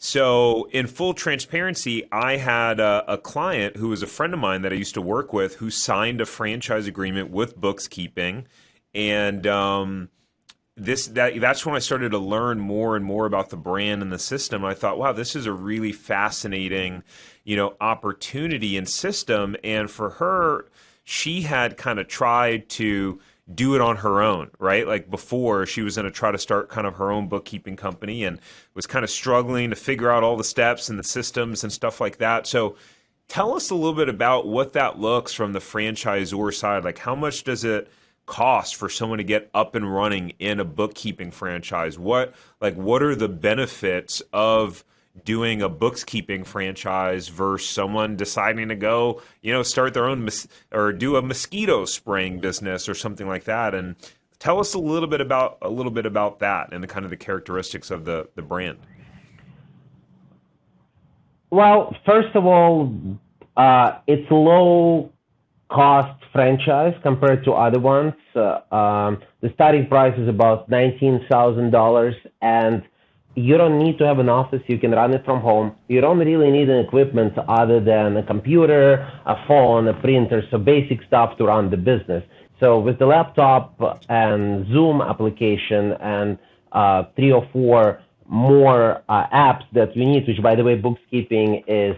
So, in full transparency, I had a client who was a friend of mine that I used to work with who signed a franchise agreement with Bookskeeping, and that's when I started to learn more and more about the brand and the system. I thought, wow, this is a really fascinating, opportunity and system. And for her, she had kind of tried to do it on her own, right? Like before, she was going to try to start kind of her own bookkeeping company and was kind of struggling to figure out all the steps and the systems and stuff like that. So tell us a little bit about what that looks from the franchisor side. Like how much does it cost for someone to get up and running in a bookkeeping franchise? What are the benefits of doing a bookkeeping franchise versus someone deciding to go, start their own or do a mosquito spraying business or something like that? And tell us a little bit about that and the kind of the characteristics of the brand. Well, first of all, it's low cost franchise compared to other ones. The starting price is about $19,000, and you don't need to have an office. You can run it from home. You don't really need an equipment other than a computer, a phone, a printer, so basic stuff to run the business. So with the laptop and Zoom application and 3 or 4 more apps that you need, which by the way, Bookkeeping is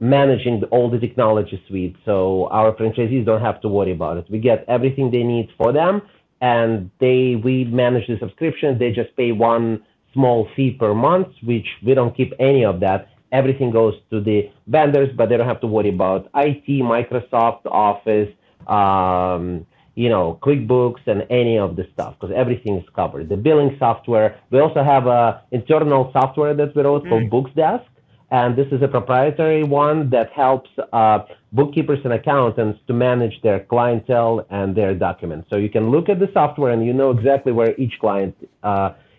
managing all the technology suite. So our franchisees don't have to worry about it. We get everything they need for them, and we manage the subscription. They just pay one small fee per month, which we don't keep any of that. Everything goes to the vendors, but they don't have to worry about IT, Microsoft Office, QuickBooks, and any of the stuff, because everything is covered. The billing software. We also have a internal software that we wrote called BooksDesk, and this is a proprietary one that helps bookkeepers and accountants to manage their clientele and their documents. So you can look at the software and you know exactly where each client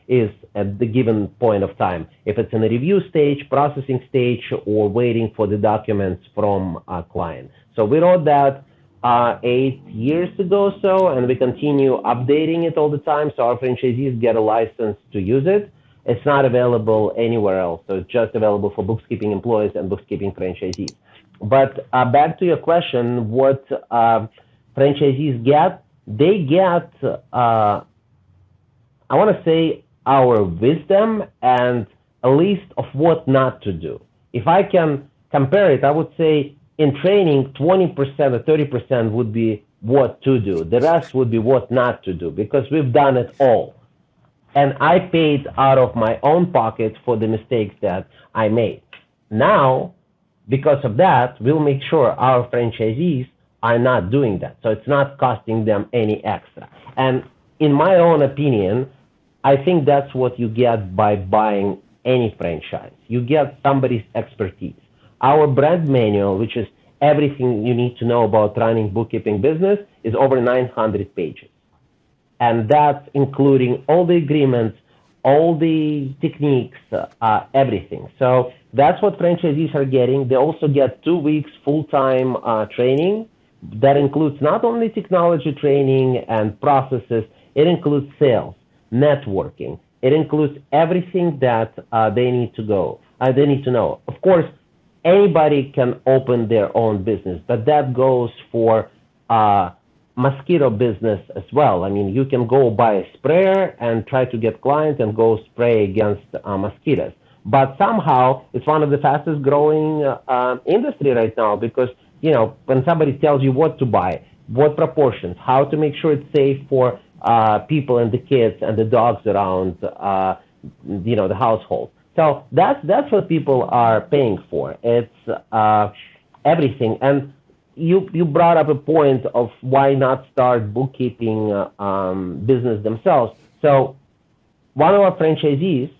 is at the given point of time, if it's in a review stage, processing stage, or waiting for the documents from a client. So we wrote that 8 years ago, and we continue updating it all the time, so our franchisees get a license to use it. It's not available anywhere else, so it's just available for bookkeeping employees and bookkeeping franchisees. But back to your question, what franchisees get? They get, I want to say, our wisdom and a list of what not to do. If I can compare it, I would say in training, 20% or 30% would be what to do. The rest would be what not to do, because we've done it all. And I paid out of my own pocket for the mistakes that I made. Now, because of that, we'll make sure our franchisees are not doing that. So it's not costing them any extra. And in my own opinion, I think that's what you get by buying any franchise. You get somebody's expertise. Our brand manual, which is everything you need to know about running bookkeeping business, is over 900 pages. And that's including all the agreements, all the techniques, everything. So that's what franchisees are getting. They also get 2 weeks full-time training. That includes not only technology training and processes, it includes sales, networking. It includes everything that they need to know. Of course, anybody can open their own business, but that goes for mosquito business as well. I mean, you can go buy a sprayer and try to get clients and go spray against mosquitoes. But somehow it's one of the fastest growing industry right now, because, when somebody tells you what to buy, what proportions, how to make sure it's safe for people and the kids and the dogs around, the household. So that's what people are paying for. It's everything. And you brought up a point of why not start bookkeeping business themselves. So one of our franchisees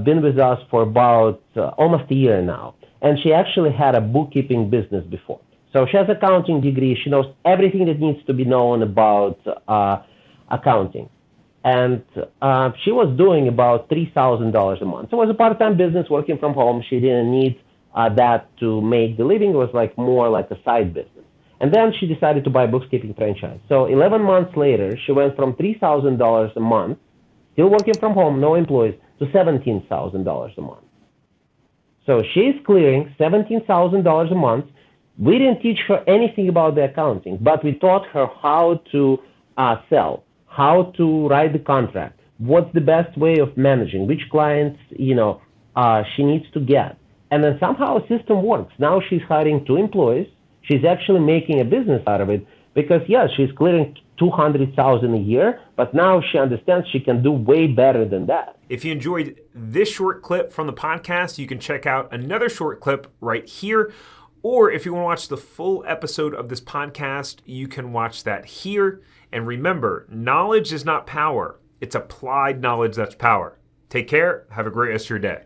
been with us for about almost a year now, and she actually had a bookkeeping business before. So she has an accounting degree. She knows everything that needs to be known about accounting. And she was doing about $3,000 a month. So it was a part-time business working from home. She didn't need that to make the living. It was more like a side business. And then she decided to buy a bookkeeping franchise. So 11 months later, she went from $3,000 a month, still working from home, no employees, to $17,000 a month. So she's clearing $17,000 a month. We didn't teach her anything about the accounting, but we taught her how to sell, how to write the contract, what's the best way of managing, which clients, she needs to get. And then somehow the system works. Now she's hiring 2 employees. She's actually making a business out of it because, yes, she's clearing $200,000 a year, but now she understands she can do way better than that. If you enjoyed this short clip from the podcast, you can check out another short clip right here. Or if you want to watch the full episode of this podcast, you can watch that here. And remember, knowledge is not power. It's applied knowledge that's power. Take care. Have a great rest of your day.